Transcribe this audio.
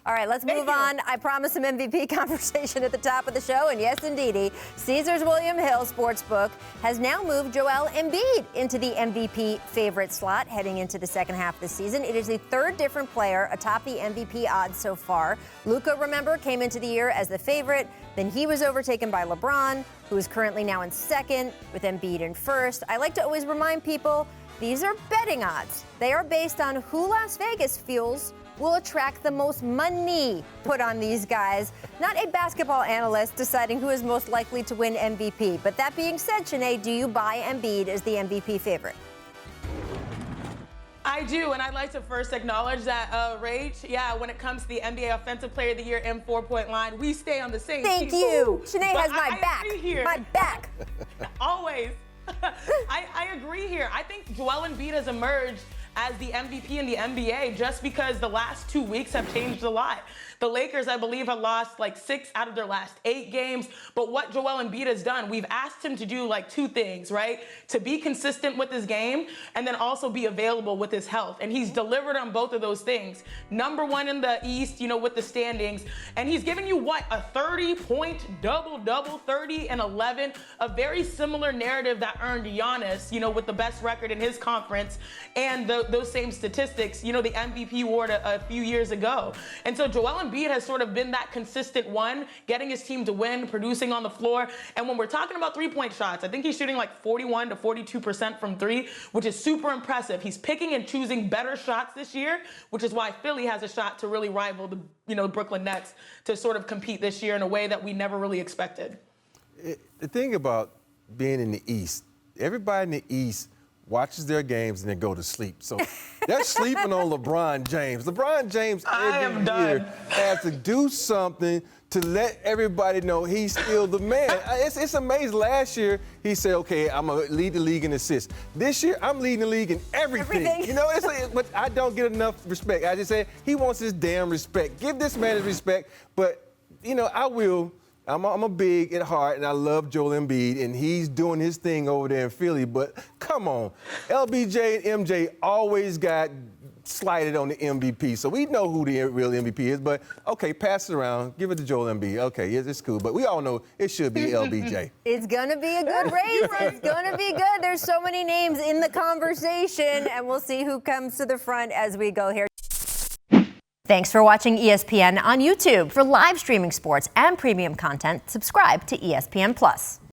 All right, let's move on. I promised some MVP conversation at the top of the show, and yes, indeedy, Caesars William Hill Sportsbook has now moved Joel Embiid into the MVP favorite slot heading into the second half of the season. It is the third different player atop the MVP odds so far. Luka, remember, came into the year as the favorite. Then he was overtaken by LeBron, who is currently now in second, with Embiid in first. I like to always remind people, these are betting odds. They are based on who Las Vegas feels will attract the most money put on these guys, not a basketball analyst deciding who is most likely to win MVP. But that being said, Chiney, do you buy Embiid as the MVP favorite? I do, and I'd like to first acknowledge that, Rach, when it comes to the NBA Offensive Player of the Year and 4-point line, we stay on the same team. Thank you. Chiney has my back. Here. My back. Always. I agree here. I think Joel Embiid has emerged as the MVP in the NBA just because the last 2 weeks have changed a lot. The Lakers, I believe, have lost like 6 out of their last 8 games. But what Joel Embiid has done, we've asked him to do like 2 things, right? To be consistent with his game and then also be available with his health. And he's delivered on both of those things. Number 1 in the East, with the standings. And he's given you what? A 30-point double-double, 30 and 11. A very similar narrative that earned Giannis, with the best record in his conference. And those same statistics, the MVP award a few years ago. And so Joel Embiid has sort of been that consistent one, getting his team to win, producing on the floor. And when we're talking about three-point shots, I think he's shooting like 41 to 42% from three, which is super impressive. He's picking and choosing better shots this year, which is why Philly has a shot to really rival the Brooklyn Nets to sort of compete this year in a way that we never really expected. The thing about being in the East, everybody in the East watches their games and then go to sleep. So they're sleeping on LeBron James. LeBron James every year has to do something to let everybody know he's still the man. It's amazing. Last year, he said, okay, I'm going to lead the league in assists. This year, I'm leading the league in everything. But I don't get enough respect. I just say he wants his damn respect. Give this man his respect. But, I will. I'm a big at heart, and I love Joel Embiid, and he's doing his thing over there in Philly. But come on, LBJ and MJ always got slighted on the MVP, so we know who the real MVP is. But okay, pass it around, give it to Joel Embiid. Okay, it's cool, but we all know it should be LBJ. It's gonna be a good race. It's gonna be good. There's so many names in the conversation, and we'll see who comes to the front as we go here. Thanks for watching ESPN on YouTube. For live streaming sports and premium content, subscribe to ESPN+.